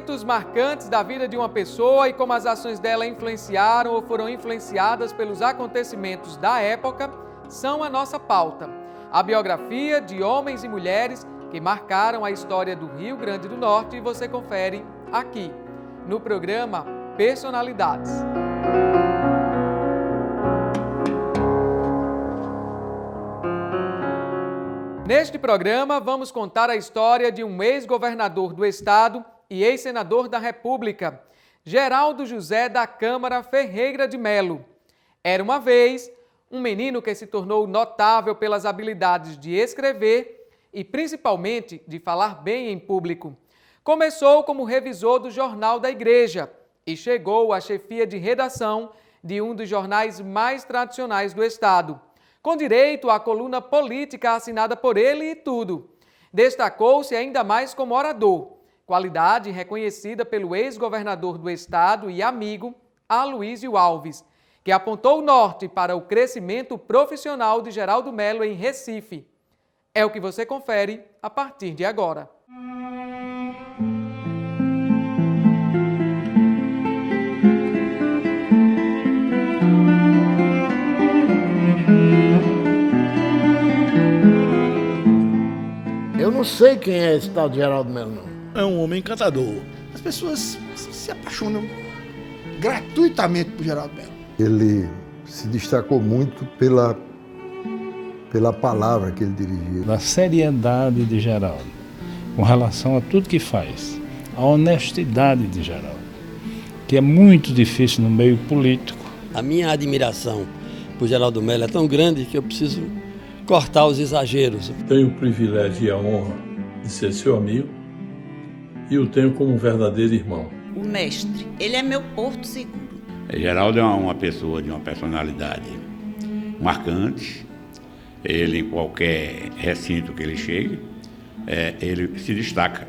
Momentos marcantes da vida de uma pessoa e como as ações dela influenciaram ou foram influenciadas pelos acontecimentos da época são a nossa pauta. A biografia de homens e mulheres que marcaram a história do Rio Grande do Norte e você confere aqui, no programa Personalidades. Neste programa, vamos contar a história de um ex-governador do estado e ex-senador da República, Geraldo José da Câmara Ferreira de Melo. Era uma vez um menino que se tornou notável pelas habilidades de escrever e principalmente de falar bem em público. Começou como revisor do Jornal da Igreja e chegou à chefia de redação de um dos jornais mais tradicionais do estado, com direito à coluna política assinada por ele e tudo. Destacou-se ainda mais como orador, qualidade reconhecida pelo ex-governador do estado e amigo, Aloísio Alves, que apontou o norte para o crescimento profissional de Geraldo Melo em Recife. É o que você confere a partir de agora. Eu não sei quem é esse tal de Geraldo Melo, não. É um homem encantador. As pessoas se apaixonam gratuitamente por Geraldo Melo. Ele se destacou muito pela palavra que ele dirigia. Da seriedade de Geraldo, com relação a tudo que faz. A honestidade de Geraldo, que é muito difícil no meio político. A minha admiração por Geraldo Melo é tão grande que eu preciso cortar os exageros. Tenho o privilégio e a honra de ser seu amigo e o tenho como um verdadeiro irmão. O mestre, ele é meu porto seguro. Geraldo é uma pessoa de uma personalidade marcante. Ele, em qualquer recinto que ele chegue, ele se destaca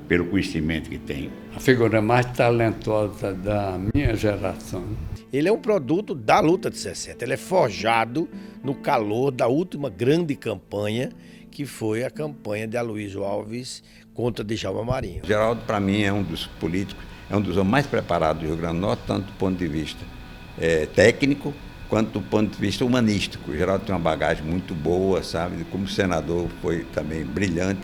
pelo conhecimento que tem. A figura mais talentosa da minha geração. Ele é um produto da luta de 60. Ele é forjado no calor da última grande campanha, que foi a campanha de Aloísio Alves contra Djalma Marinho. Geraldo, para mim, é um dos políticos, é um dos homens mais preparados do Rio Grande do Norte, tanto do ponto de vista técnico, quanto do ponto de vista humanístico. O Geraldo tem uma bagagem muito boa, sabe? Como senador foi também brilhante.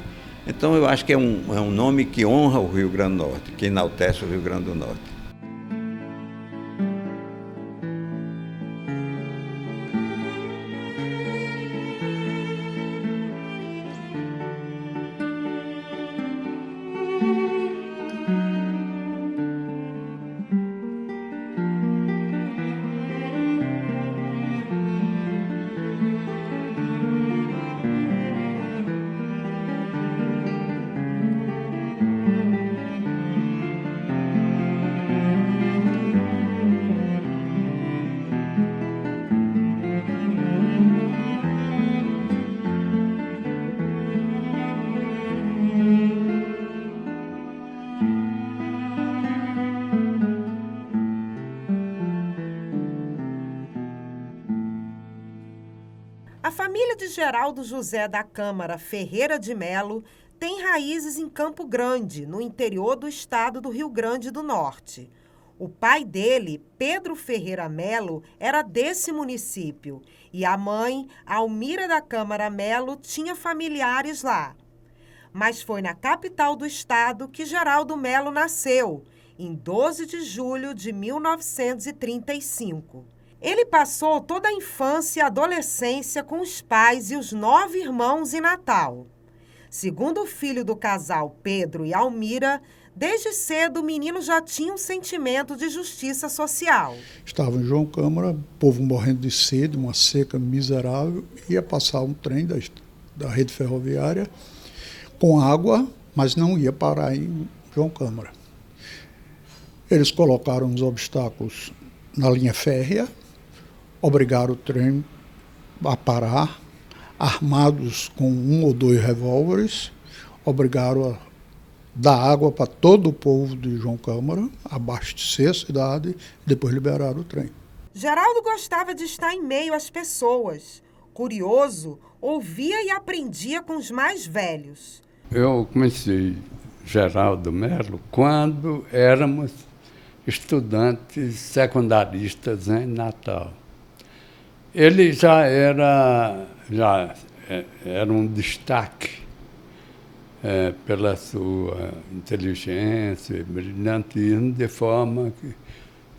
Então eu acho que é um nome que honra o Rio Grande do Norte, que enaltece o Rio Grande do Norte. A família de Geraldo José da Câmara Ferreira de Melo tem raízes em Campo Grande, no interior do estado do Rio Grande do Norte. O pai dele, Pedro Ferreira Melo, era desse município e a mãe, Almira da Câmara Melo, tinha familiares lá. Mas foi na capital do estado que Geraldo Melo nasceu, em 12 de julho de 1935. Ele passou toda a infância e adolescência com os pais e os 9 irmãos em Natal. Segundo o filho do casal, Pedro e Almira, desde cedo o menino já tinha um sentimento de justiça social. Estava em João Câmara, o povo morrendo de sede, uma seca miserável, ia passar um trem da rede ferroviária com água, mas não ia parar em João Câmara. Eles colocaram os obstáculos na linha férrea, obrigaram o trem a parar, armados com 1 ou 2 revólveres, obrigaram a dar água para todo o povo de João Câmara, abastecer a cidade, depois liberaram o trem. Geraldo gostava de estar em meio às pessoas. Curioso, ouvia e aprendia com os mais velhos. Eu comecei Geraldo Melo quando éramos estudantes secundaristas em Natal. Ele já era um destaque pela sua inteligência e brilhantismo, de forma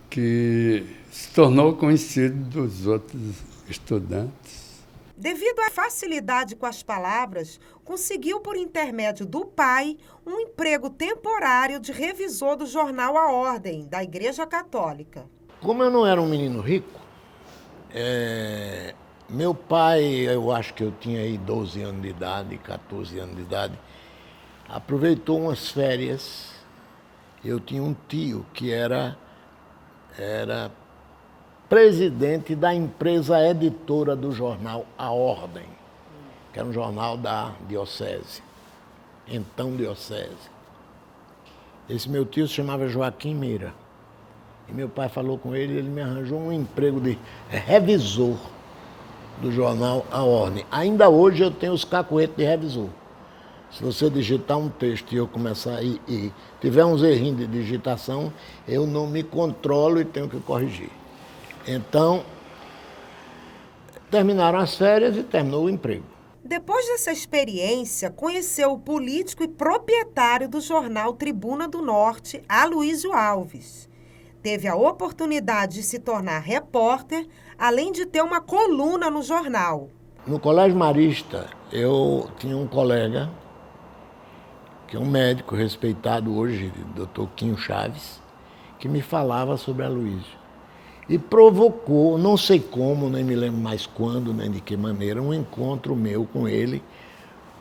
que se tornou conhecido dos outros estudantes. Devido à facilidade com as palavras, conseguiu, por intermédio do pai, um emprego temporário de revisor do jornal A Ordem, da Igreja Católica. Como eu não era um menino rico, meu pai, eu acho que eu tinha aí 12 anos de idade, 14 anos de idade, aproveitou umas férias. Eu tinha um tio que era presidente da empresa editora do jornal A Ordem, que era um jornal da diocese, então diocese. Esse meu tio se chamava Joaquim Meira. E meu pai falou com ele, ele me arranjou um emprego de revisor do jornal A Ordem. Ainda hoje eu tenho os cacuetes de revisor. Se você digitar um texto e eu começar e tiver uns errinhos de digitação, eu não me controlo e tenho que corrigir. Então, terminaram as férias e terminou o emprego. Depois dessa experiência, conheceu o político e proprietário do jornal Tribuna do Norte, Aloysio Alves. Teve a oportunidade de se tornar repórter, além de ter uma coluna no jornal. No Colégio Marista, eu tinha um colega, que é um médico respeitado hoje, Dr. Quinho Chaves, que me falava sobre Aloysio. E provocou, não sei como, nem me lembro mais quando, nem de que maneira, um encontro meu com ele,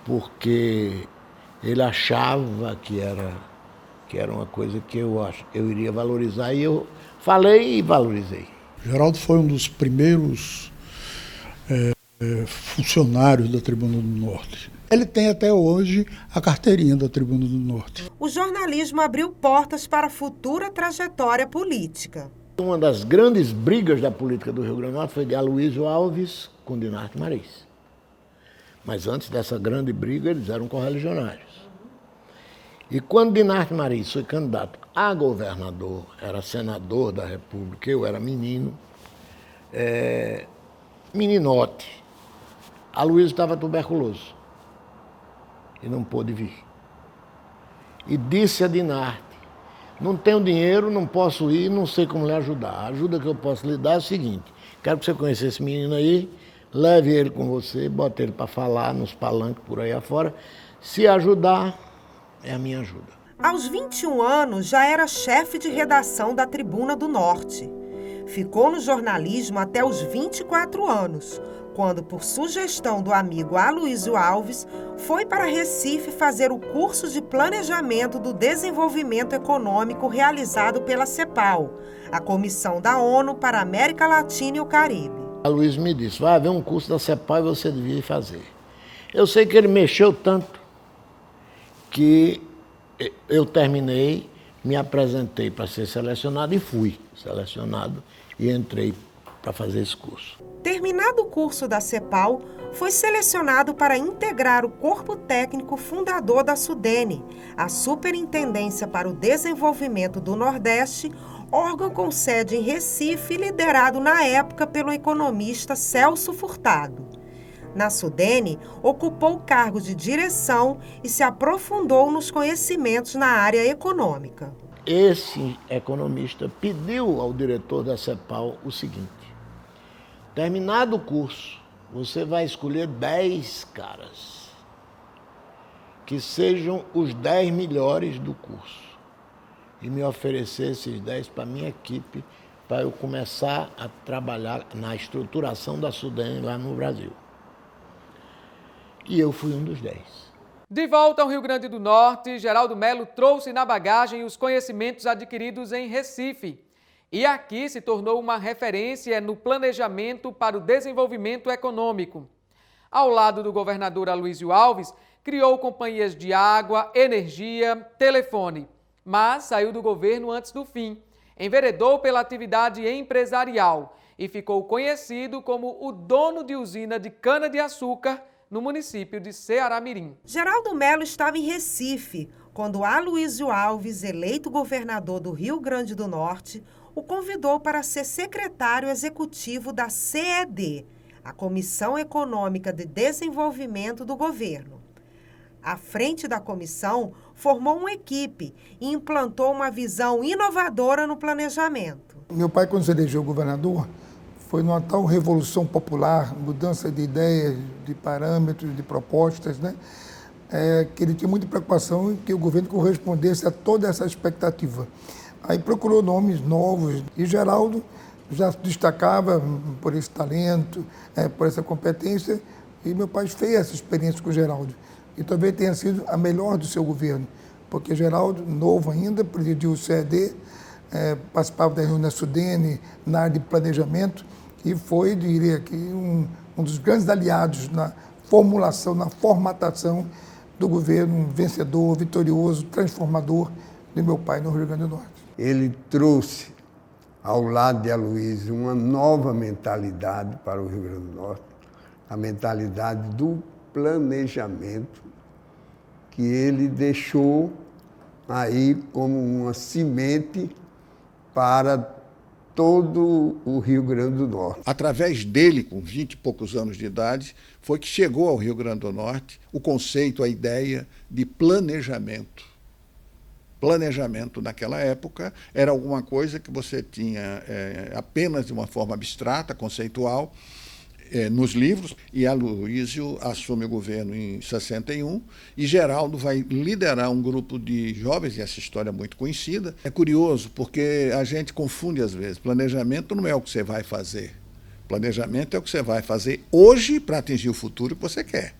porque ele achava que era uma coisa que eu iria valorizar, e eu falei e valorizei. Geraldo foi um dos primeiros funcionários da Tribuna do Norte. Ele tem até hoje a carteirinha da Tribuna do Norte. O jornalismo abriu portas para a futura trajetória política. Uma das grandes brigas da política do Rio Grande do Norte foi de Aloysio Alves com Dinarte Marins. Mas antes dessa grande briga, eles eram correligionários. E quando Dinarte Marins foi candidato a governador, era senador da República, eu era menino, meninote, Aloysio estava tuberculoso e não pôde vir. E disse a Dinarte: não tenho dinheiro, não posso ir, não sei como lhe ajudar. A ajuda que eu posso lhe dar é o seguinte: quero que você conheça esse menino aí, leve ele com você, bote ele para falar nos palanques por aí afora. Se ajudar, é a minha ajuda. Aos 21 anos, já era chefe de redação da Tribuna do Norte. Ficou no jornalismo até os 24 anos, quando, por sugestão do amigo Aloysio Alves, foi para Recife fazer o curso de Planejamento do Desenvolvimento Econômico realizado pela CEPAL, a Comissão da ONU para a América Latina e o Caribe. Aloysio me disse: vai haver um curso da CEPAL e você devia fazer. Eu sei que ele mexeu tanto que eu terminei, me apresentei para ser selecionado e fui selecionado e entrei para fazer esse curso. Terminado o curso da CEPAL, foi selecionado para integrar o corpo técnico fundador da SUDENE, a Superintendência para o Desenvolvimento do Nordeste, órgão com sede em Recife, liderado na época pelo economista Celso Furtado. Na SUDENE, ocupou o cargo de direção e se aprofundou nos conhecimentos na área econômica. Esse economista pediu ao diretor da CEPAL o seguinte: terminado o curso, você vai escolher 10 caras que sejam os 10 melhores do curso e me oferecer esses 10 para a minha equipe, para eu começar a trabalhar na estruturação da SUDENE lá no Brasil. E eu fui um dos 10. De volta ao Rio Grande do Norte, Geraldo Melo trouxe na bagagem os conhecimentos adquiridos em Recife. E aqui se tornou uma referência no planejamento para o desenvolvimento econômico. Ao lado do governador Aloysio Alves, criou companhias de água, energia, telefone. Mas saiu do governo antes do fim. Enveredou pela atividade empresarial e ficou conhecido como o dono de usina de cana-de-açúcar no município de Ceará-Mirim. Geraldo Melo estava em Recife, quando Aloysio Alves, eleito governador do Rio Grande do Norte, o convidou para ser secretário executivo da CED, a Comissão Econômica de Desenvolvimento do governo. À frente da comissão, formou uma equipe e implantou uma visão inovadora no planejamento. Meu pai, quando se elegeu governador, foi numa tal revolução popular, mudança de ideias, de parâmetros, de propostas, né? Que ele tinha muita preocupação em que o governo correspondesse a toda essa expectativa. Aí procurou nomes novos e Geraldo já se destacava por esse talento, por essa competência, e meu pai fez essa experiência com o Geraldo. E talvez tenha sido a melhor do seu governo, porque Geraldo, novo ainda, presidiu o CED, participava da reunião da Sudene, na área de planejamento, e foi, diria aqui, um dos grandes aliados na formulação, na formatação do governo vencedor, vitorioso, transformador de meu pai no Rio Grande do Norte. Ele trouxe, ao lado de Aloysio, uma nova mentalidade para o Rio Grande do Norte, a mentalidade do planejamento, que ele deixou aí como uma semente para todo o Rio Grande do Norte. Através dele, com 20 e poucos anos de idade, foi que chegou ao Rio Grande do Norte o conceito, a ideia de planejamento. Planejamento, naquela época, era alguma coisa que você tinha apenas de uma forma abstrata, conceitual, nos livros, e Aloysio assume o governo em 61, e Geraldo vai liderar um grupo de jovens, e essa história é muito conhecida. É curioso, porque a gente confunde às vezes. Planejamento não é o que você vai fazer. Planejamento é o que você vai fazer hoje para atingir o futuro que você quer.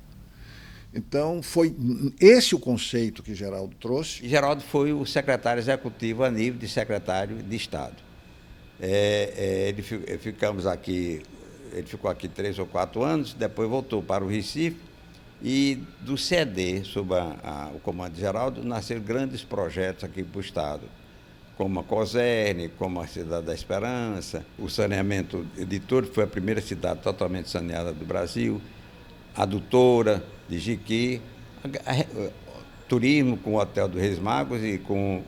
Então, foi esse o conceito que Geraldo trouxe. Geraldo foi o secretário executivo a nível de secretário de Estado. Ele ficou aqui 3 ou 4 anos, depois voltou para o Recife, e do CED, sob o comando de Geraldo, nasceram grandes projetos aqui para o Estado, como a COSERN, como a Cidade da Esperança, o saneamento de Torres, foi a primeira cidade totalmente saneada do Brasil, a Doutora, de Jiqui, turismo com o Hotel do Reis Magos e com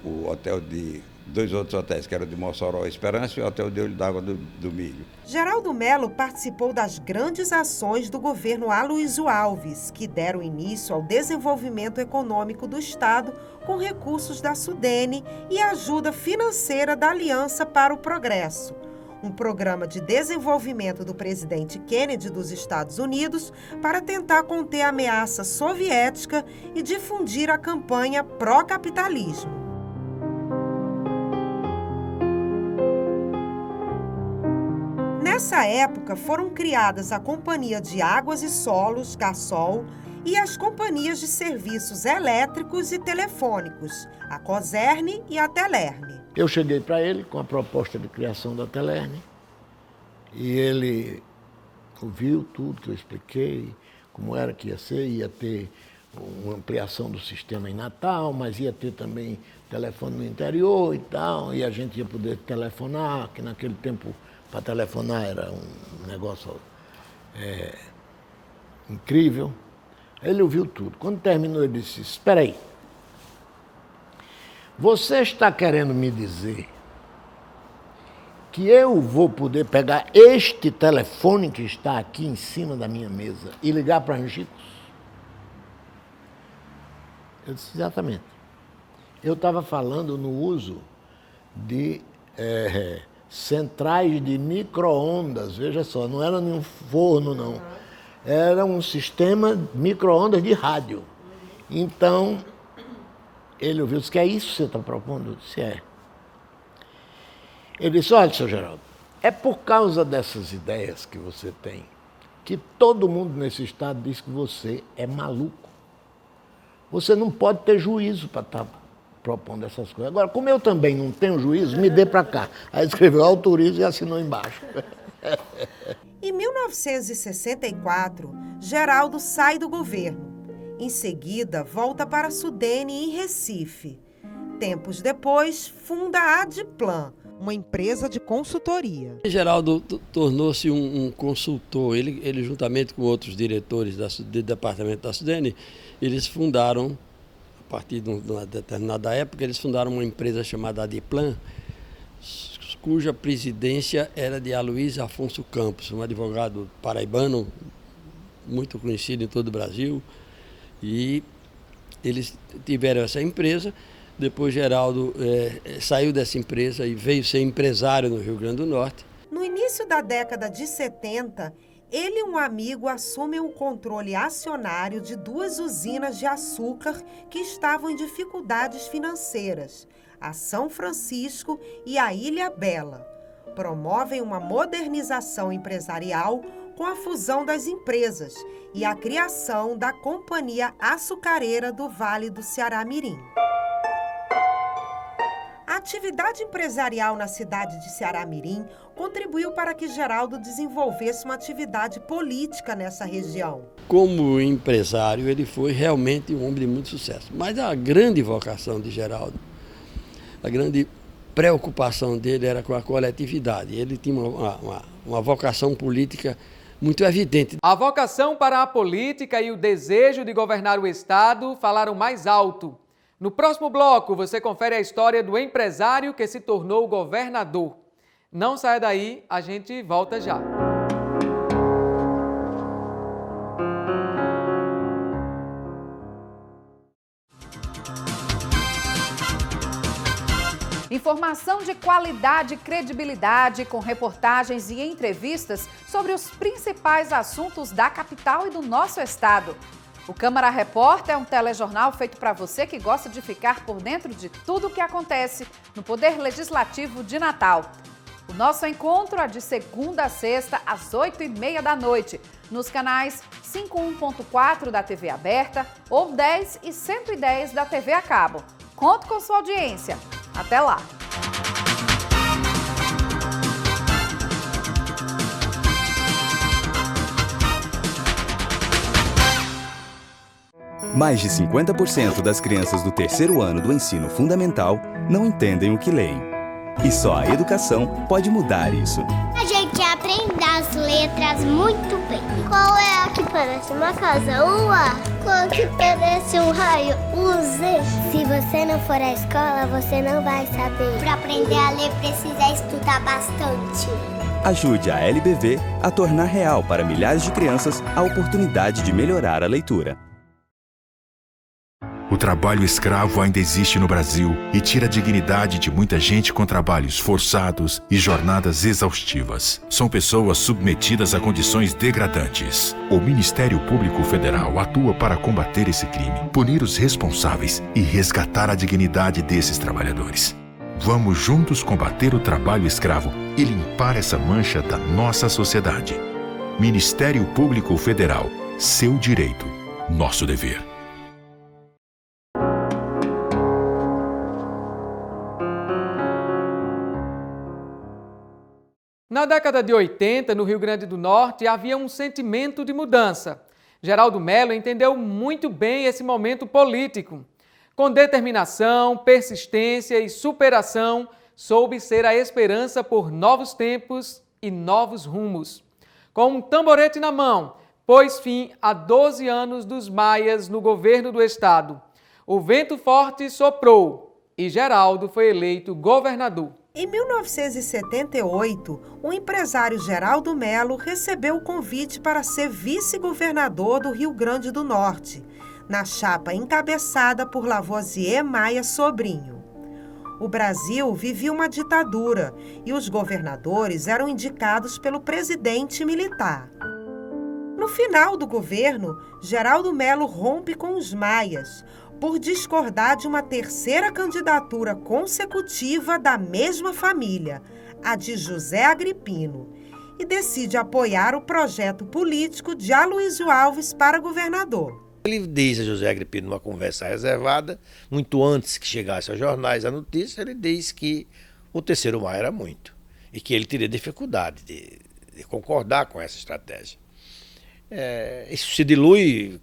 o hotel de 2 outros hotéis, que eram de Mossoró e Esperança, e o Hotel de Olho d'Água do Milho. Geraldo Mello participou das grandes ações do governo Aloysio Alves, que deram início ao desenvolvimento econômico do Estado com recursos da Sudene e ajuda financeira da Aliança para o Progresso, um programa de desenvolvimento do presidente Kennedy dos Estados Unidos para tentar conter a ameaça soviética e difundir a campanha pró-capitalismo. Nessa época, foram criadas a Companhia de Águas e Solos, Gasol, e as companhias de serviços elétricos e telefônicos, a COSERN e a Telern. Eu cheguei para ele com a proposta de criação da Telern, e ele ouviu tudo que eu expliquei, como era que ia ter uma ampliação do sistema em Natal, mas ia ter também telefone no interior e tal, e a gente ia poder telefonar, que naquele tempo para telefonar era um negócio incrível. Ele ouviu tudo. Quando terminou, ele disse: espera aí, você está querendo me dizer que eu vou poder pegar este telefone que está aqui em cima da minha mesa e ligar para Angicos? Eu disse: exatamente. Eu estava falando no uso de centrais de micro-ondas, veja só, não era nenhum forno, não. Era um sistema micro-ondas de rádio. Então, ele ouviu, disse: que é isso que você está propondo? Eu disse: é. Ele disse: olha, seu Geraldo, é por causa dessas ideias que você tem que todo mundo nesse estado diz que você é maluco. Você não pode ter juízo para estar propondo essas coisas. Agora, como eu também não tenho juízo, me dê para cá. Aí escreveu: autorizo, e assinou embaixo. Em 1964, Geraldo sai do governo. Em seguida, volta para a Sudene em Recife. Tempos depois, funda a Adplan, uma empresa de consultoria. Geraldo tornou-se um consultor. Ele, juntamente com outros diretores do departamento da Sudene, eles fundaram partir de uma determinada época, eles fundaram uma empresa chamada Adiplan, cuja presidência era de Aloysio Afonso Campos, um advogado paraibano muito conhecido em todo o Brasil. E eles tiveram essa empresa. Depois Geraldo saiu dessa empresa e veio ser empresário no Rio Grande do Norte. No início da década de 70, ele e um amigo assumem o controle acionário de 2 usinas de açúcar que estavam em dificuldades financeiras, a São Francisco e a Ilha Bela. Promovem uma modernização empresarial com a fusão das empresas e a criação da Companhia Açucareira do Vale do Ceará-Mirim. A atividade empresarial na cidade de Ceará-Mirim contribuiu para que Geraldo desenvolvesse uma atividade política nessa região. Como empresário, ele foi realmente um homem de muito sucesso. Mas a grande vocação de Geraldo, a grande preocupação dele era com a coletividade. Ele tinha uma vocação política muito evidente. A vocação para a política e o desejo de governar o Estado falaram mais alto. No próximo bloco, você confere a história do empresário que se tornou governador. Não saia daí, a gente volta já. Informação de qualidade e credibilidade com reportagens e entrevistas sobre os principais assuntos da capital e do nosso estado. O Câmara Repórter é um telejornal feito para você que gosta de ficar por dentro de tudo o que acontece no Poder Legislativo de Natal. O nosso encontro é de segunda a sexta, às 8h30 da noite, nos canais 51.4 da TV aberta ou 10 e 110 da TV a cabo. Conto com sua audiência. Até lá! Mais de 50% das crianças do 3º ano do ensino fundamental não entendem o que leem. E só a educação pode mudar isso. A gente aprende as letras muito bem. Qual é a que parece uma casa? O A. Qual que parece um raio? O Z. Se você não for à escola, você não vai saber. Para aprender a ler, precisa estudar bastante. Ajude a LBV a tornar real para milhares de crianças a oportunidade de melhorar a leitura. O trabalho escravo ainda existe no Brasil e tira a dignidade de muita gente com trabalhos forçados e jornadas exaustivas. São pessoas submetidas a condições degradantes. O Ministério Público Federal atua para combater esse crime, punir os responsáveis e resgatar a dignidade desses trabalhadores. Vamos juntos combater o trabalho escravo e limpar essa mancha da nossa sociedade. Ministério Público Federal. Seu direito, nosso dever. Na década de 80, no Rio Grande do Norte, havia um sentimento de mudança. Geraldo Mello entendeu muito bem esse momento político. Com determinação, persistência e superação, soube ser a esperança por novos tempos e novos rumos. Com um tamborete na mão, pôs fim a 12 anos dos Maias no governo do estado. O vento forte soprou e Geraldo foi eleito governador. Em 1978, o empresário Geraldo Mello recebeu o convite para ser vice-governador do Rio Grande do Norte, na chapa encabeçada por Lavoisier Maia Sobrinho. O Brasil vivia uma ditadura e os governadores eram indicados pelo presidente militar. No final do governo, Geraldo Mello rompe com os Maias, por discordar de uma terceira candidatura consecutiva da mesma família, a de José Agripino, e decide apoiar o projeto político de Aloysio Alves para governador. Ele diz a José Agripino numa conversa reservada, muito antes que chegasse aos jornais a notícia, ele diz que o terceiro maio era muito e que ele teria dificuldade de concordar com essa estratégia. Isso se dilui,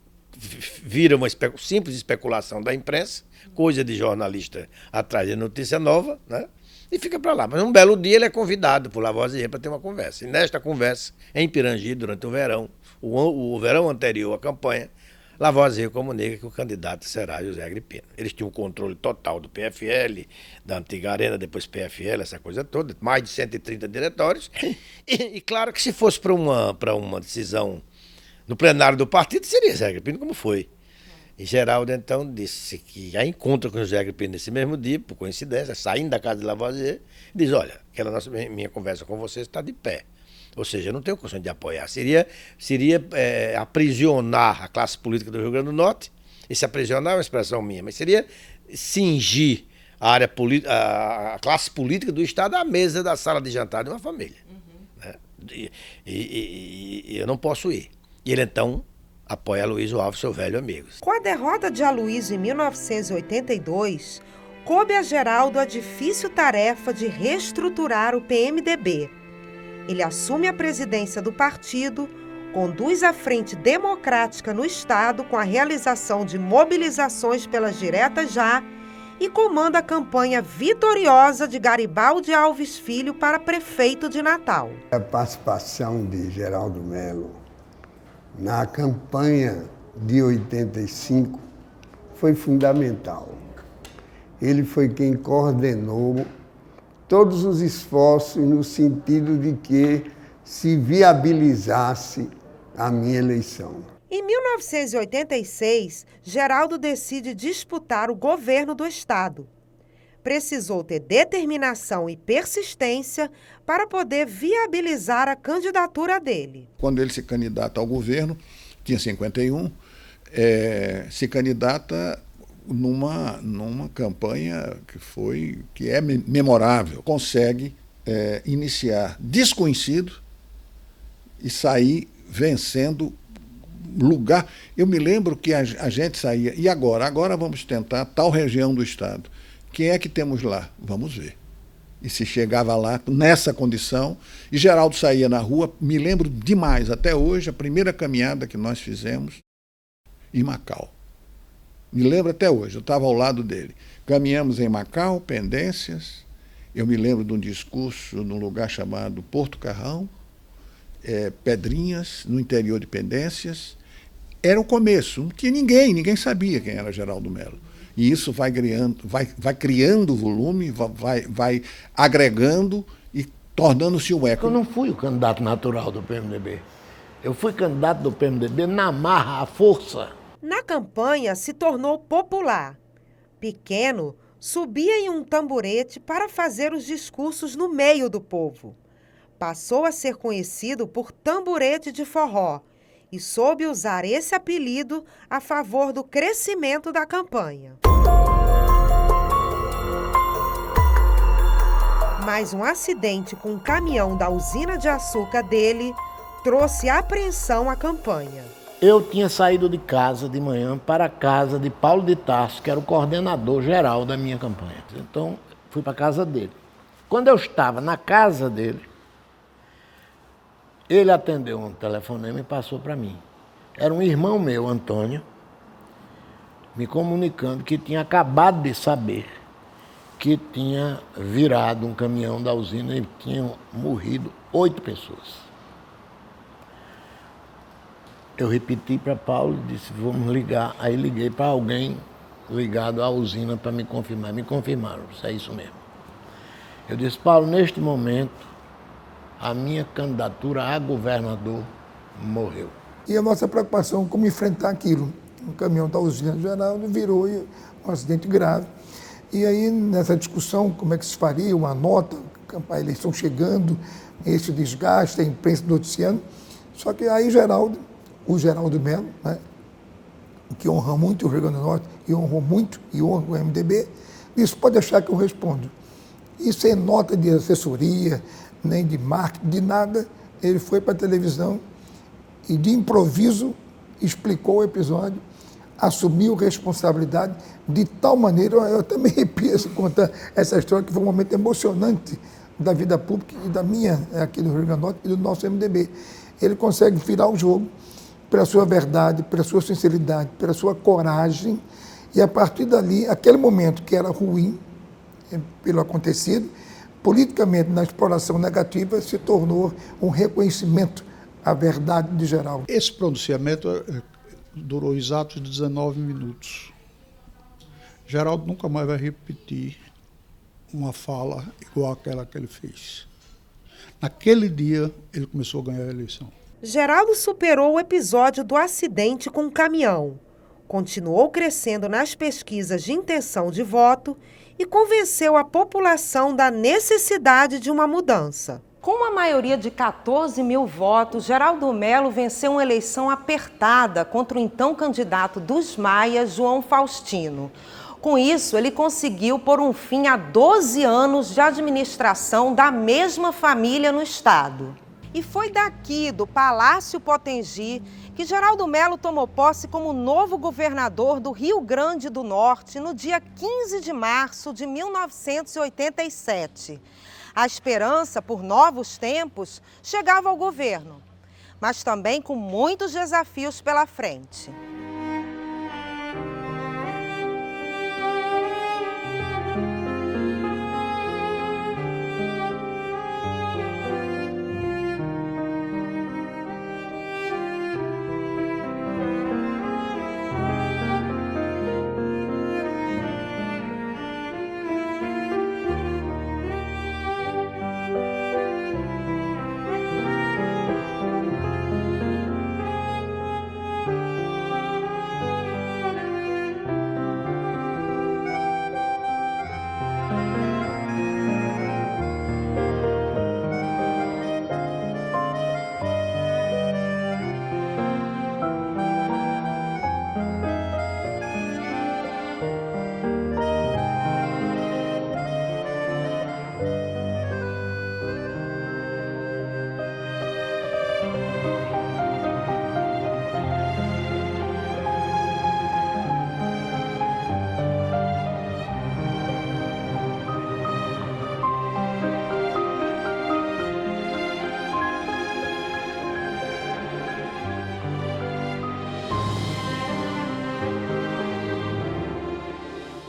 vira uma simples especulação da imprensa, coisa de jornalista atrás de notícia nova, né? E fica para lá. Mas um belo dia ele é convidado por Lavoisier para ter uma conversa. E nesta conversa, em Pirangi, durante o verão, o verão anterior à campanha, Lavoisier comunica que o candidato será José Agripino. Eles tinham o controle total do PFL, da antiga Arena, depois PFL, essa coisa toda, mais de 130 diretórios. E claro que se fosse para uma decisão no plenário do partido, seria José Agripino, como foi. E Geraldo, então, disse que já encontra com o José Agripino nesse mesmo dia, por coincidência, saindo da casa de Lavoisier, diz, olha, minha conversa com você está de pé. Ou seja, eu não tenho condição de apoiar. Seria aprisionar a classe política do Rio Grande do Norte. Esse aprisionar é uma expressão minha, mas seria cingir a área a classe política do Estado à mesa da sala de jantar de uma família. Né? E eu não posso ir. E ele, então, apoia Aloysio Alves, seu velho amigo. Com a derrota de Aloysio em 1982, coube a Geraldo a difícil tarefa de reestruturar o PMDB. Ele assume a presidência do partido, conduz a Frente Democrática no Estado com a realização de mobilizações pelas diretas já e comanda a campanha vitoriosa de Garibaldi Alves Filho para prefeito de Natal. A participação de Geraldo Melo na campanha de 85 foi fundamental. Ele foi quem coordenou todos os esforços no sentido de que se viabilizasse a minha eleição. Em 1986, Geraldo decide disputar o governo do Estado. Precisou ter determinação e persistência para poder viabilizar a candidatura dele. Quando ele se candidata ao governo, tinha 51, se candidata numa campanha que é memorável. Consegue iniciar desconhecido e sair vencendo lugar. Eu me lembro que a gente saía, e agora? Agora vamos tentar tal região do Estado. Quem é que temos lá? Vamos ver. E se chegava lá nessa condição, e Geraldo saía na rua, me lembro demais, até hoje, a primeira caminhada que nós fizemos em Macau. Me lembro até hoje, eu estava ao lado dele. Caminhamos em Macau, Pendências. Eu me lembro de um discurso num lugar chamado Porto Carrão, Pedrinhas, no interior de Pendências. Era o começo, não tinha ninguém sabia quem era Geraldo Melo. E isso vai criando volume, vai agregando e tornando-se um eco. Eu não fui o candidato natural do PMDB. Eu fui candidato do PMDB na marra, à força. Na campanha, se tornou popular. Pequeno, subia em um tamborete para fazer os discursos no meio do povo. Passou a ser conhecido por tamborete de forró e soube usar esse apelido a favor do crescimento da campanha. Mas um acidente com um caminhão da usina de açúcar dele trouxe apreensão à campanha. Eu tinha saído de casa de manhã para a casa de Paulo de Tarso, que era o coordenador geral da minha campanha. Então, fui para a casa dele. Quando eu estava na casa dele, ele atendeu um telefonema e passou para mim. Era um irmão meu, Antônio, me comunicando que tinha acabado de saber que tinha virado um caminhão da usina e tinham morrido 8 pessoas. Eu repeti para Paulo e disse, vamos ligar. Aí liguei para alguém ligado à usina para me confirmar. Me confirmaram, é isso mesmo. Eu disse, Paulo, neste momento, a minha candidatura a governador morreu. E a nossa preocupação como enfrentar aquilo. Um caminhão da usina Geraldo virou um acidente grave. E aí, nessa discussão, como é que se faria, uma nota, a eleição chegando, esse desgaste, a imprensa noticiando. Só que aí o Geraldo Melo, né, que honra muito o Rio Grande do Norte, e honrou muito, e honra o MDB, disse, pode deixar que eu respondo. E sem nota de assessoria, nem de marketing, de nada, ele foi para a televisão e de improviso explicou o episódio, assumiu responsabilidade de tal maneira, eu até me arrepio de contar essa história, que foi um momento emocionante da vida pública e da minha, aqui do Rio Grande do Norte, e do nosso MDB. Ele consegue virar o jogo pela sua verdade, pela sua sinceridade, pela sua coragem, e a partir dali, aquele momento que era ruim, pelo acontecido, politicamente, na exploração negativa, se tornou um reconhecimento à verdade de Geraldo. Esse pronunciamento durou exatos 19 minutos. Geraldo nunca mais vai repetir uma fala igual àquela que ele fez. Naquele dia, ele começou a ganhar a eleição. Geraldo superou o episódio do acidente com o caminhão, continuou crescendo nas pesquisas de intenção de voto e convenceu a população da necessidade de uma mudança. Com uma maioria de 14 mil votos, Geraldo Melo venceu uma eleição apertada contra o então candidato dos Maias, João Faustino. Com isso, ele conseguiu pôr um fim a 12 anos de administração da mesma família no estado. E foi daqui, do Palácio Potengi, que Geraldo Melo tomou posse como novo governador do Rio Grande do Norte no dia 15 de março de 1987. A esperança por novos tempos chegava ao governo, mas também com muitos desafios pela frente.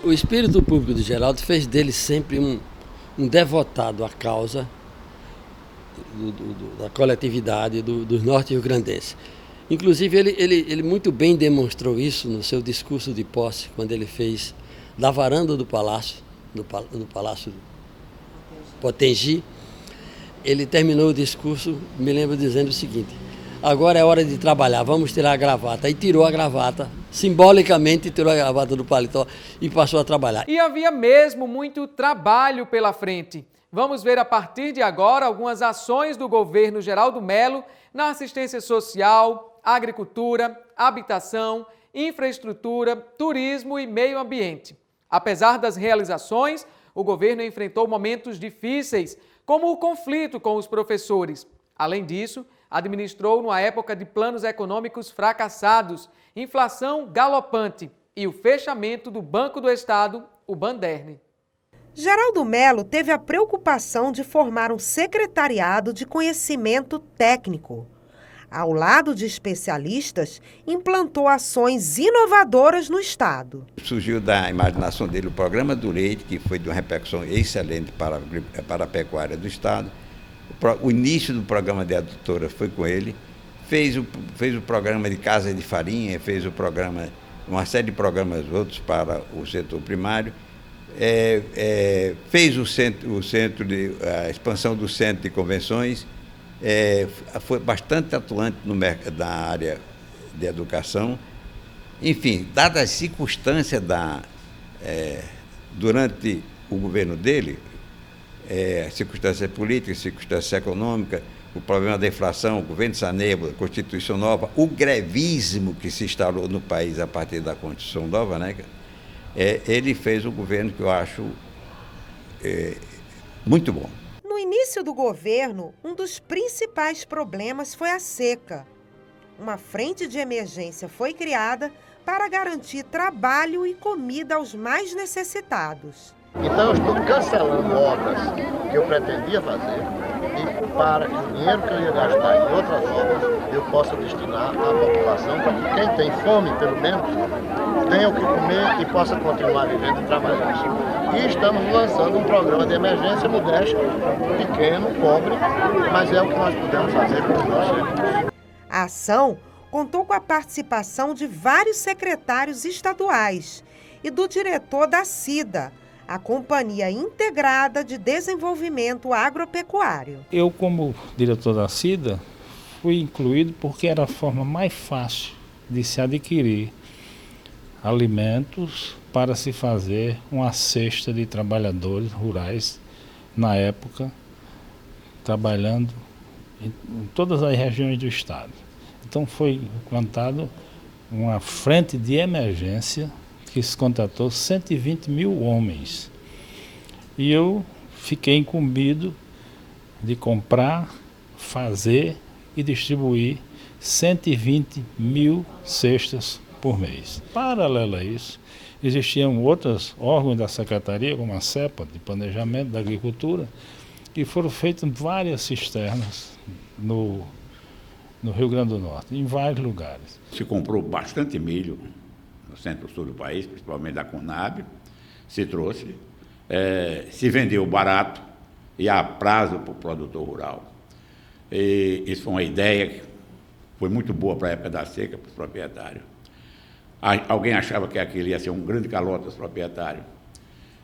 O espírito público de Geraldo fez dele sempre um devotado à causa da coletividade dos norte-riograndenses. Inclusive, ele muito bem demonstrou isso no seu discurso de posse, quando ele fez da varanda do palácio, no Palácio Potengi. Ele terminou o discurso, me lembro, dizendo o seguinte: agora é hora de trabalhar, vamos tirar a gravata. E tirou a gravata, simbolicamente tirou a gravata do paletó e passou a trabalhar. E havia mesmo muito trabalho pela frente. Vamos ver a partir de agora algumas ações do governo Geraldo Melo na assistência social, agricultura, habitação, infraestrutura, turismo e meio ambiente. Apesar das realizações, o governo enfrentou momentos difíceis, como o conflito com os professores. Além disso, administrou numa época de planos econômicos fracassados, inflação galopante e o fechamento do Banco do Estado, o Banderne. Geraldo Melo teve a preocupação de formar um secretariado de conhecimento técnico. Ao lado de especialistas, implantou ações inovadoras no estado. Surgiu da imaginação dele o Programa do Leite, que foi de uma repercussão excelente para a pecuária do estado. O início do programa de adutora foi com ele, fez o programa de Casa de Farinha, fez o programa, uma série de programas outros para o setor primário, fez a expansão do centro de convenções, foi bastante atuante na área de educação. Enfim, dadas as circunstâncias durante o governo dele, circunstâncias políticas, circunstâncias econômicas, o problema da inflação, o governo Sarney, a Constituição Nova, o grevismo que se instalou no país a partir da Constituição Nova, né? Ele fez um governo que eu acho muito bom. No início do governo, um dos principais problemas foi a seca. Uma frente de emergência foi criada para garantir trabalho e comida aos mais necessitados. Então eu estou cancelando obras que eu pretendia fazer e para que o dinheiro que eu ia gastar em outras obras eu possa destinar à população para que quem tem fome, pelo menos, tenha o que comer e possa continuar vivendo e trabalhando. E estamos lançando um programa de emergência modesto, pequeno, pobre, mas é o que nós podemos fazer com os nossos recursos. A ação contou com a participação de vários secretários estaduais e do diretor da CIDA, a Companhia Integrada de Desenvolvimento Agropecuário. Eu, como diretor da CIDA, fui incluído porque era a forma mais fácil de se adquirir alimentos para se fazer uma cesta de trabalhadores rurais, na época, trabalhando em todas as regiões do estado. Então foi implantado uma frente de emergência que se contratou 120 mil homens. E eu fiquei incumbido de comprar, fazer e distribuir 120 mil cestas por mês. Paralelo a isso, existiam outros órgãos da Secretaria, como a CEPA, de Planejamento da Agricultura, e foram feitas várias cisternas no Rio Grande do Norte, em vários lugares. Se comprou bastante milho no centro-sul do país, principalmente da Conab, se trouxe, se vendeu barato e a prazo para o produtor rural. E isso foi uma ideia que foi muito boa para a época da seca, para os proprietários. Alguém achava que aquilo ia ser um grande calote aos proprietários.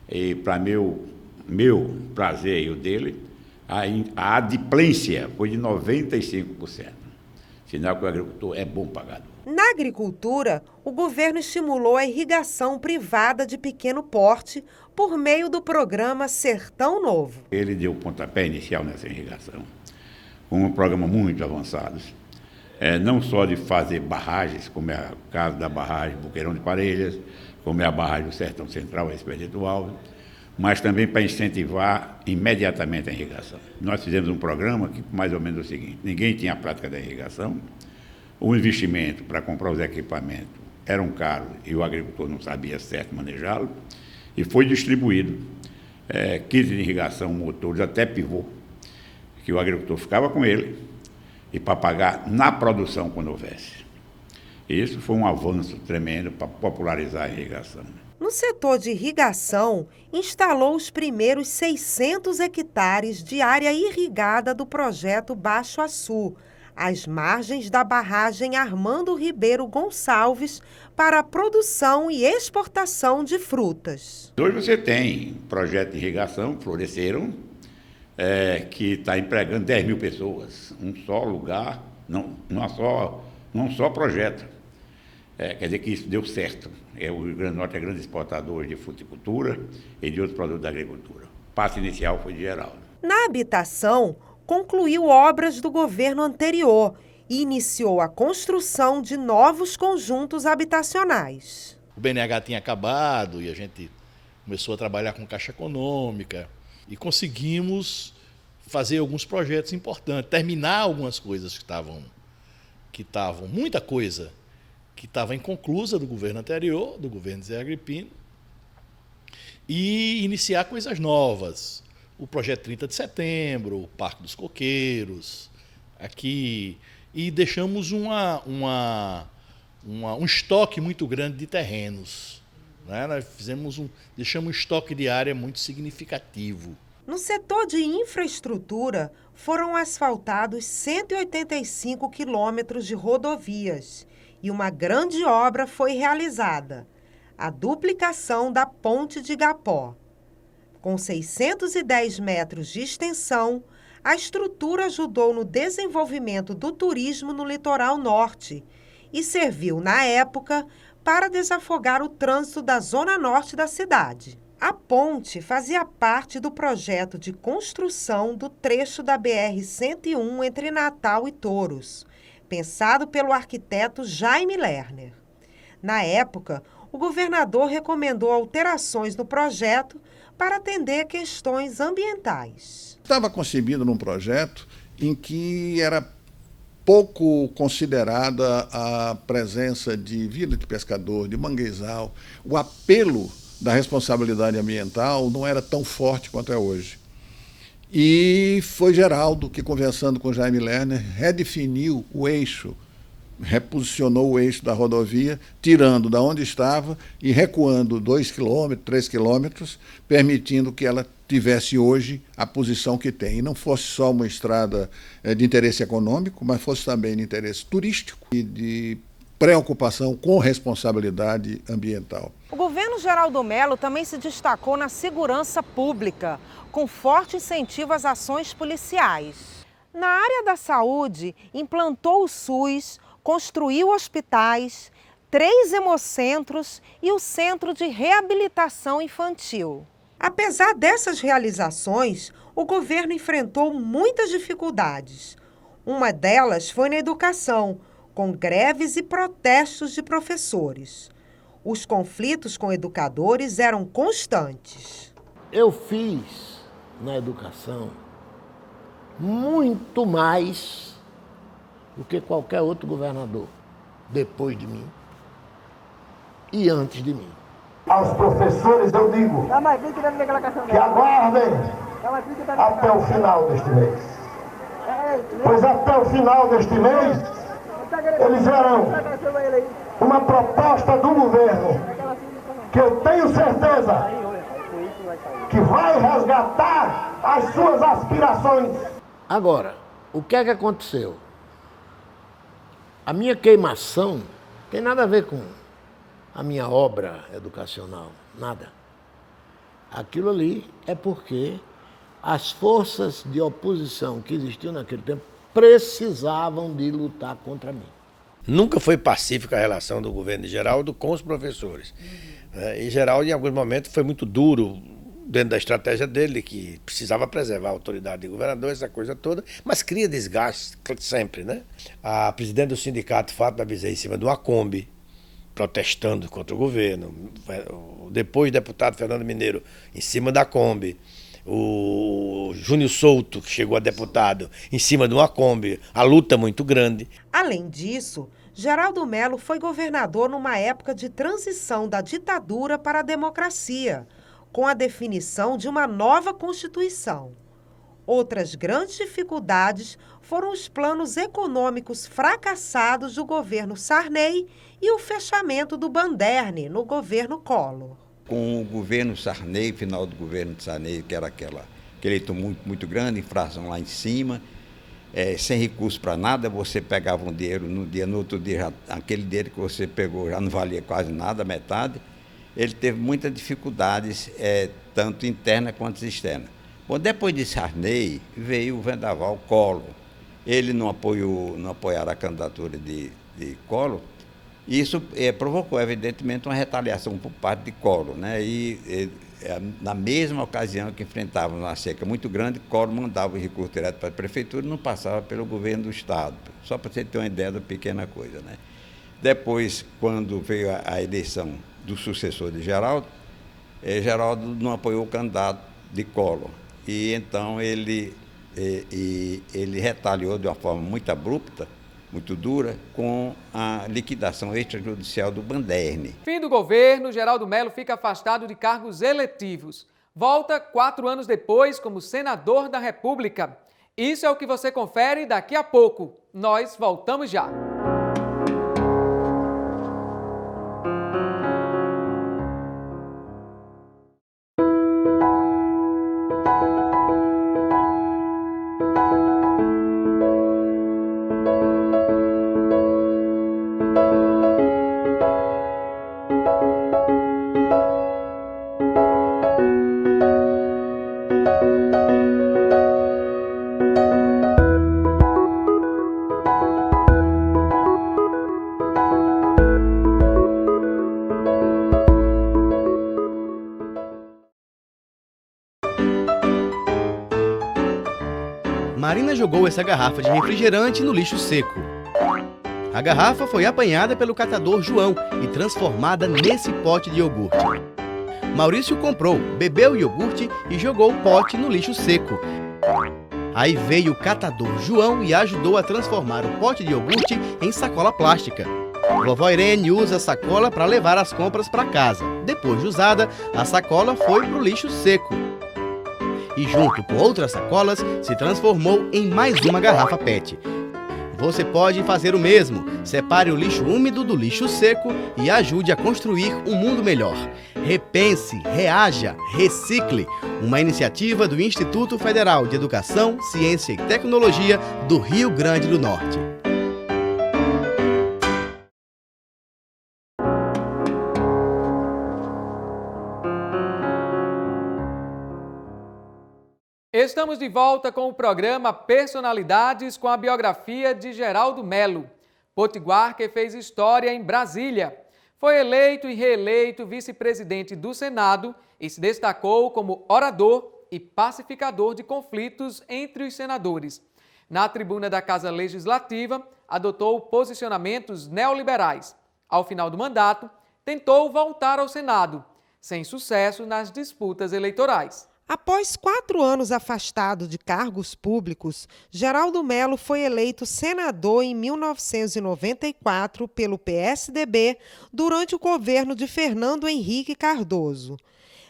E para meu prazer e o dele, a adimplência foi de 95%. Sinal que o agricultor é bom pagador. Na agricultura, o governo estimulou a irrigação privada de pequeno porte por meio do programa Sertão Novo. Ele deu o pontapé inicial nessa irrigação, com um programa muito avançado. Não só de fazer barragens, como é o caso da barragem Boqueirão de Parelhas, como é a barragem do Sertão Central, a Expedito Alves, mas também para incentivar imediatamente a irrigação. Nós fizemos um programa que mais ou menos é o seguinte: ninguém tinha a prática da irrigação, o investimento para comprar os equipamentos era um caro e o agricultor não sabia certo manejá-lo, e foi distribuído kits de irrigação, motores, até pivô, que o agricultor ficava com ele e para pagar na produção quando houvesse. Isso foi um avanço tremendo para popularizar a irrigação. No setor de irrigação, instalou os primeiros 600 hectares de área irrigada do projeto Baixo Açu, às margens da barragem Armando Ribeiro Gonçalves, para a produção e exportação de frutas. Hoje você tem projeto de irrigação, Floresceram, que está empregando 10 mil pessoas, um só lugar, não só projeto. Quer dizer que isso deu certo. O Rio Grande do Norte é grande exportador de fruticultura e de outros produtos da agricultura. O passo inicial foi de Geraldo. Na habitação, concluiu obras do governo anterior e iniciou a construção de novos conjuntos habitacionais. O BNH tinha acabado e a gente começou a trabalhar com Caixa Econômica e conseguimos fazer alguns projetos importantes, terminar algumas coisas que estavam muita coisa que estava inconclusa do governo anterior, do governo Zé Agripino, e iniciar coisas novas. O projeto 30 de setembro, o Parque dos Coqueiros, aqui, e deixamos um estoque muito grande de terrenos. Né? Nós deixamos um estoque de área muito significativo. No setor de infraestrutura, foram asfaltados 185 quilômetros de rodovias e uma grande obra foi realizada, a duplicação da Ponte de Igapó. Com 610 metros de extensão, a estrutura ajudou no desenvolvimento do turismo no litoral norte e serviu, na época, para desafogar o trânsito da zona norte da cidade. A ponte fazia parte do projeto de construção do trecho da BR-101 entre Natal e Touros, pensado pelo arquiteto Jaime Lerner. Na época, o governador recomendou alterações no projeto para atender questões ambientais. Estava concebido num projeto em que era pouco considerada a presença de vila de pescador, de manguezal. O apelo da responsabilidade ambiental não era tão forte quanto é hoje. E foi Geraldo que, conversando com Jaime Lerner, redefiniu o eixo, reposicionou o eixo da rodovia, tirando da onde estava e recuando 2 quilômetros, 3 quilômetros, permitindo que ela tivesse hoje a posição que tem. E não fosse só uma estrada de interesse econômico, mas fosse também de interesse turístico e de preocupação com responsabilidade ambiental. O governo Geraldo Mello também se destacou na segurança pública, com forte incentivo às ações policiais. Na área da saúde, implantou o SUS, construiu hospitais, 3 hemocentros e o Centro de Reabilitação Infantil. Apesar dessas realizações, o governo enfrentou muitas dificuldades. Uma delas foi na educação, com greves e protestos de professores. Os conflitos com educadores eram constantes. Eu fiz na educação muito mais do que qualquer outro governador depois de mim e antes de mim. Aos professores eu digo que aguardem até o final deste mês. Pois até o final deste mês eles verão uma proposta do governo que eu tenho certeza que vai resgatar as suas aspirações. Agora, o que é que aconteceu? A minha queimação tem nada a ver com a minha obra educacional, nada. Aquilo ali é porque as forças de oposição que existiam naquele tempo precisavam de lutar contra mim. Nunca foi pacífica a relação do governo de Geraldo com os professores. E Geraldo, em alguns momentos, foi muito duro dentro da estratégia dele, que precisava preservar a autoridade de governador, essa coisa toda, mas cria desgaste sempre, né? A presidente do sindicato, Fátima Bezerra, em cima de uma Kombi, protestando contra o governo. Depois, o deputado Fernando Mineiro, em cima da Kombi. O Júnior Souto, que chegou a deputado, em cima de uma Kombi, a luta muito grande. Além disso, Geraldo Mello foi governador numa época de transição da ditadura para a democracia, com a definição de uma nova Constituição. Outras grandes dificuldades foram os planos econômicos fracassados do governo Sarney e o fechamento do Banderne no governo Collor. Com o governo Sarney, final do governo de Sarney, que era aquele tumulto muito grande, inflação lá em cima, sem recurso para nada, você pegava um dinheiro no outro dia, aquele dinheiro que você pegou já não valia quase nada, metade. Ele teve muitas dificuldades, tanto interna quanto externa. Bom, depois de Sarney, veio o vendaval Collor. Ele não apoiaram a candidatura de Collor. Isso provocou, evidentemente, uma retaliação por parte de Collor, né? Na mesma ocasião que enfrentavam uma seca muito grande, Collor mandava o recurso direto para a prefeitura e não passava pelo governo do Estado. Só para você ter uma ideia da pequena coisa, né? Depois, quando veio a eleição do sucessor de Geraldo, Geraldo não apoiou o candidato de Collor. E então ele retaliou de uma forma muito abrupta, muito dura, com a liquidação extrajudicial do Banderne. Fim do governo, Geraldo Mello fica afastado de cargos eletivos. Volta 4 anos depois como senador da República. Isso é o que você confere daqui a pouco. Nós voltamos já. Marina jogou essa garrafa de refrigerante no lixo seco. A garrafa foi apanhada pelo catador João e transformada nesse pote de iogurte. Maurício comprou, bebeu o iogurte e jogou o pote no lixo seco. Aí veio o catador João e ajudou a transformar o pote de iogurte em sacola plástica. Vovó Irene usa a sacola para levar as compras para casa. Depois de usada, a sacola foi para o lixo seco. E junto com outras sacolas, se transformou em mais uma garrafa PET. Você pode fazer o mesmo. Separe o lixo úmido do lixo seco e ajude a construir um mundo melhor. Repense, Reaja, Recicle, uma iniciativa do Instituto Federal de Educação, Ciência e Tecnologia do Rio Grande do Norte. Estamos de volta com o programa Personalidades com a biografia de Geraldo Melo, potiguar que fez história em Brasília. Foi eleito e reeleito vice-presidente do Senado e se destacou como orador e pacificador de conflitos entre os senadores. Na tribuna da Casa Legislativa, adotou posicionamentos neoliberais. Ao final do mandato, tentou voltar ao Senado, sem sucesso nas disputas eleitorais. Após 4 anos afastado de cargos públicos, Geraldo Melo foi eleito senador em 1994 pelo PSDB durante o governo de Fernando Henrique Cardoso.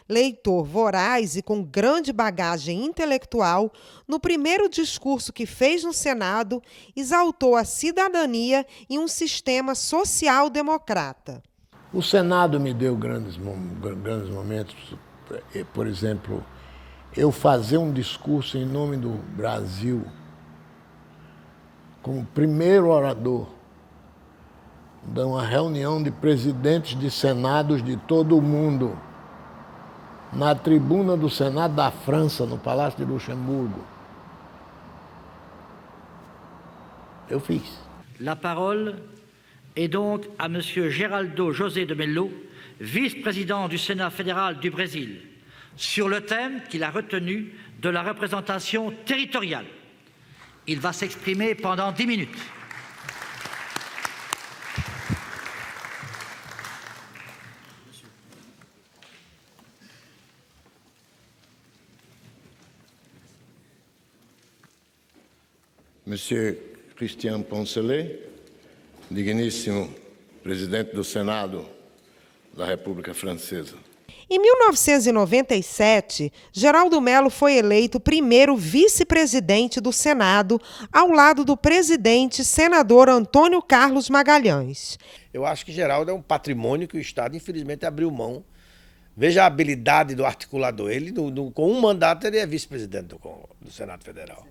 Leitor voraz e com grande bagagem intelectual, no primeiro discurso que fez no Senado, exaltou a cidadania e um sistema social-democrata. O Senado me deu grandes momentos, por exemplo, eu fazer um discurso em nome do Brasil, como primeiro orador de uma reunião de presidentes de senados de todo o mundo, na tribuna do Senado da França, no Palácio de Luxemburgo. Eu fiz. La parole est donc à Monsieur Geraldo José de Mello, vice-président du Sénat fédéral du Brésil, sur le thème qu'il a retenu de la représentation territoriale. Il va s'exprimer pendant 10 minutes. Monsieur Christian Poncelet, digníssimo presidente do Senado da República Francesa. Em 1997, Geraldo Melo foi eleito primeiro vice-presidente do Senado, ao lado do presidente senador Antônio Carlos Magalhães. Eu acho que Geraldo é um patrimônio que o Estado, infelizmente, abriu mão. Veja a habilidade do articulador. Ele, com um mandato, ele é vice-presidente do Senado Federal.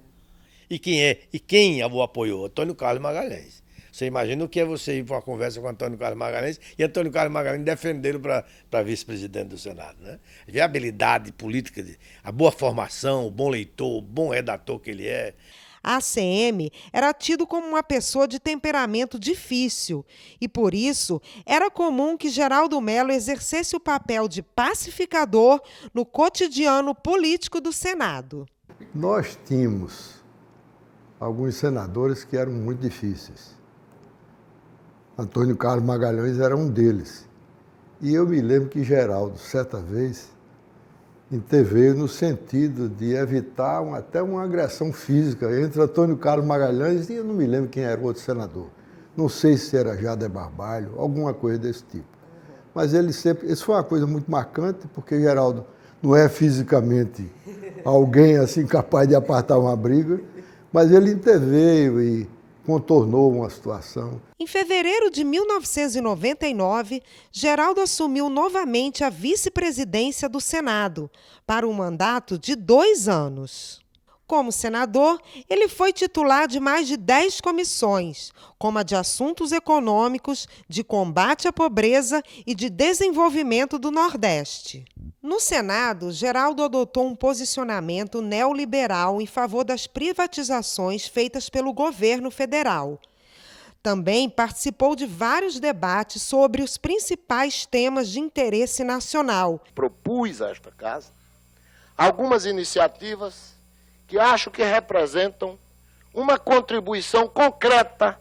E quem o apoiou? Antônio Carlos Magalhães. Você imagina o que é você ir para uma conversa com Antônio Carlos Magalhães e Antônio Carlos Magalhães defendê-lo para vice-presidente do Senado, né? Vê a habilidade política, a boa formação, o bom leitor, o bom redator que ele é. A ACM era tido como uma pessoa de temperamento difícil e, por isso, era comum que Geraldo Melo exercesse o papel de pacificador no cotidiano político do Senado. Nós tínhamos alguns senadores que eram muito difíceis. Antônio Carlos Magalhães era um deles. E eu me lembro que Geraldo, certa vez, interveio no sentido de evitar até uma agressão física entre Antônio Carlos Magalhães e eu não me lembro quem era o outro senador. Não sei se era Jader Barbalho, alguma coisa desse tipo. Mas ele sempre... Isso foi uma coisa muito marcante, porque Geraldo não é fisicamente alguém assim capaz de apartar uma briga, mas ele interveio e contornou uma situação. Em fevereiro de 1999, Geraldo assumiu novamente a vice-presidência do Senado, para um mandato de 2 anos. Como senador, ele foi titular de mais de 10 comissões, como a de Assuntos Econômicos, de Combate à Pobreza e de Desenvolvimento do Nordeste. No Senado, Geraldo adotou um posicionamento neoliberal em favor das privatizações feitas pelo governo federal. Também participou de vários debates sobre os principais temas de interesse nacional. Propus a esta casa algumas iniciativas que acho que representam uma contribuição concreta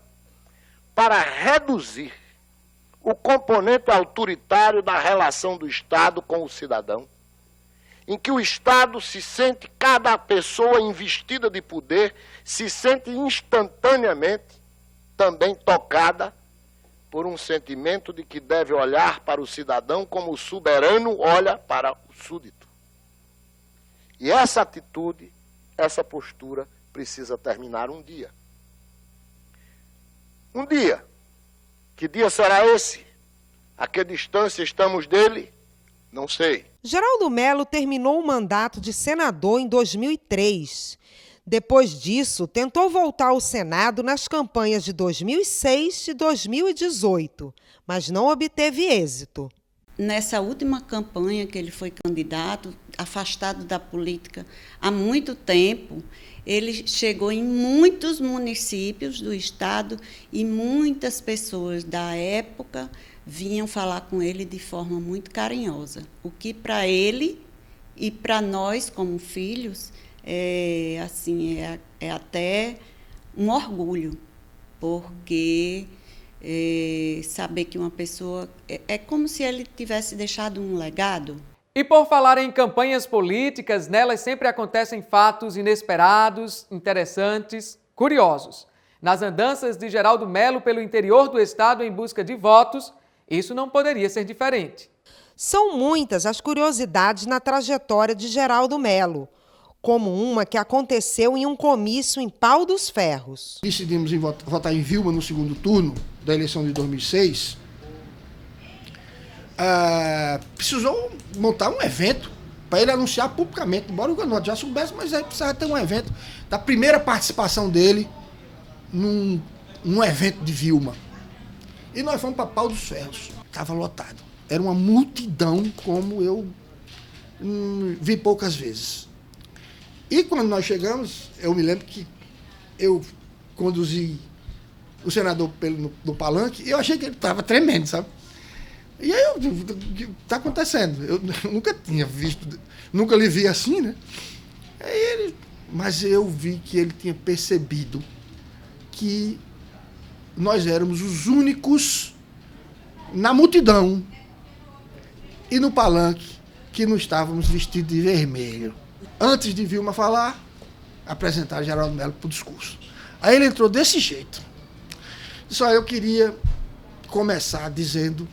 para reduzir o componente autoritário da relação do Estado com o cidadão, em que o Estado se sente, cada pessoa investida de poder, se sente instantaneamente também tocada por um sentimento de que deve olhar para o cidadão como o soberano olha para o súdito. E essa atitude, essa postura precisa terminar um dia. Um dia. Que dia será esse? A que distância estamos dele? Não sei. Geraldo Mello terminou o mandato de senador em 2003. Depois disso, tentou voltar ao Senado nas campanhas de 2006 e 2018, mas não obteve êxito. Nessa última campanha que ele foi candidato, afastado da política há muito tempo, ele chegou em muitos municípios do estado e muitas pessoas da época vinham falar com ele de forma muito carinhosa, o que para ele e para nós como filhos é até um orgulho, porque saber que uma pessoa é como se ele tivesse deixado um legado. E por falar em campanhas políticas, nelas sempre acontecem fatos inesperados, interessantes, curiosos. Nas andanças de Geraldo Mello pelo interior do estado em busca de votos, isso não poderia ser diferente. São muitas as curiosidades na trajetória de Geraldo Mello, como uma que aconteceu em um comício em Pau dos Ferros. Decidimos votar em Vilma no segundo turno da eleição de 2006. Precisou montar um evento para ele anunciar publicamente, embora o Granote já soubesse, mas aí precisava ter um evento da primeira participação dele num evento de Vilma. E nós fomos para Pau dos Ferros, estava lotado. Era uma multidão como eu vi poucas vezes. E quando nós chegamos, eu me lembro que eu conduzi o senador no palanque e eu achei que ele estava tremendo, sabe? E aí o que está acontecendo? Eu nunca tinha visto, nunca lhe vi assim, né? Mas eu vi que ele tinha percebido que nós éramos os únicos na multidão e no palanque que não estávamos vestidos de vermelho. Antes de Vilma falar, apresentaram Geraldo Mello para o discurso. Aí ele entrou desse jeito. Só eu queria começar dizendo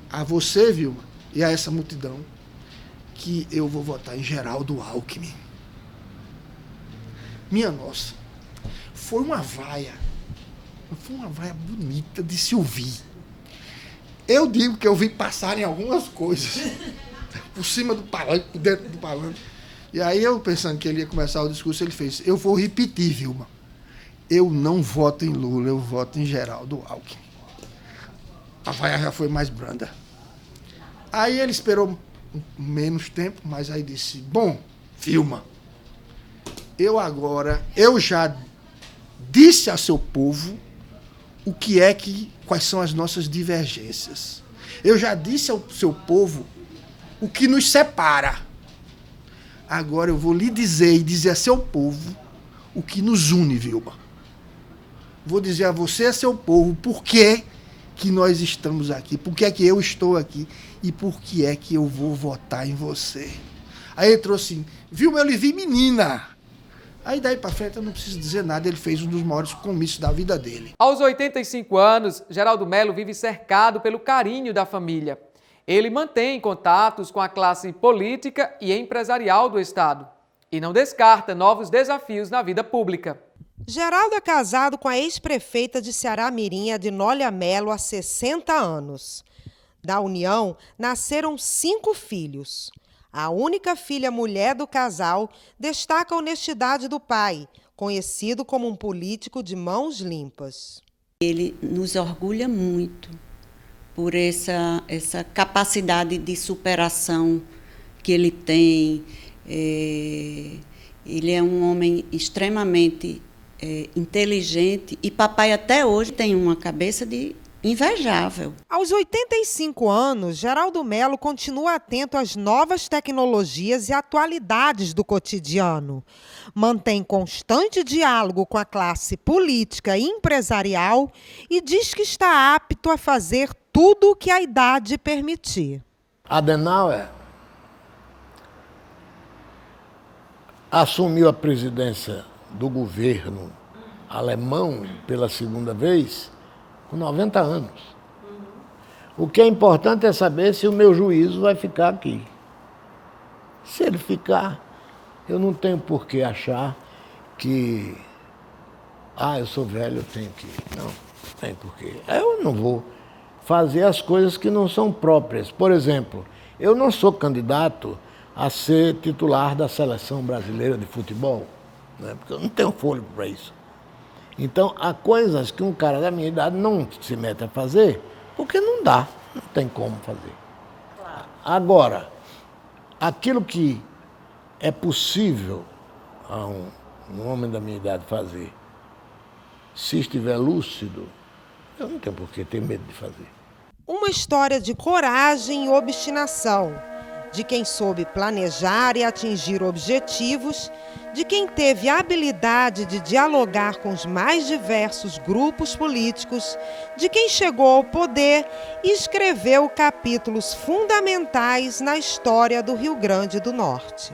a você, Vilma, e a essa multidão, que eu vou votar em Geraldo Alckmin. Minha nossa, foi uma vaia bonita de se ouvir. Eu digo que eu vi passarem algumas coisas por cima do palanque, por dentro do palanque. E aí eu, pensando que ele ia começar o discurso, ele fez: eu vou repetir, Vilma, eu não voto em Lula, eu voto em Geraldo Alckmin. A vaia já foi mais branda. Aí ele esperou menos tempo, mas aí disse: bom, Vilma, eu já disse a seu povo quais são as nossas divergências. Eu já disse ao seu povo o que nos separa. Agora eu vou lhe dizer e dizer a seu povo o que nos une, Vilma. Vou dizer a você e a seu povo por que nós estamos aqui, por que é que eu estou aqui e por que é que eu vou votar em você. Aí ele trouxe assim: Vilma, eu lhe vi menina. Aí daí para frente eu não preciso dizer nada, ele fez um dos maiores comícios da vida dele. Aos 85 anos, Geraldo Mello vive cercado pelo carinho da família. Ele mantém contatos com a classe política e empresarial do estado e não descarta novos desafios na vida pública. Geraldo é casado com a ex-prefeita de Ceará-Mirim, Adinólia Mello, há 60 anos. Da união, nasceram 5 filhos. A única filha mulher do casal destaca a honestidade do pai, conhecido como um político de mãos limpas. Ele nos orgulha muito por essa capacidade de superação que ele tem. Ele é um homem extremamente inteligente e papai até hoje tem uma cabeça invejável. Aos 85 anos, Geraldo Mello continua atento às novas tecnologias e atualidades do cotidiano. Mantém constante diálogo com a classe política e empresarial e diz que está apto a fazer tudo o que a idade permitir. Adenauer assumiu a presidência do governo alemão pela segunda vez com 90 anos. O que é importante é saber se o meu juízo vai ficar aqui. Se ele ficar, eu não tenho por que achar que eu sou velho, eu tenho que... Não tem por quê. Eu não vou fazer as coisas que não são próprias. Por exemplo, Eu não sou candidato a ser titular da seleção brasileira de futebol, né? Porque eu não tenho fôlego para isso. Então, há coisas que um cara da minha idade não se mete a fazer, porque não dá, não tem como fazer. Agora, aquilo que é possível a um homem da minha idade fazer, se estiver lúcido, eu não tenho por que ter medo de fazer. Uma história de coragem e obstinação, de quem soube planejar e atingir objetivos, de quem teve a habilidade de dialogar com os mais diversos grupos políticos, de quem chegou ao poder e escreveu capítulos fundamentais na história do Rio Grande do Norte.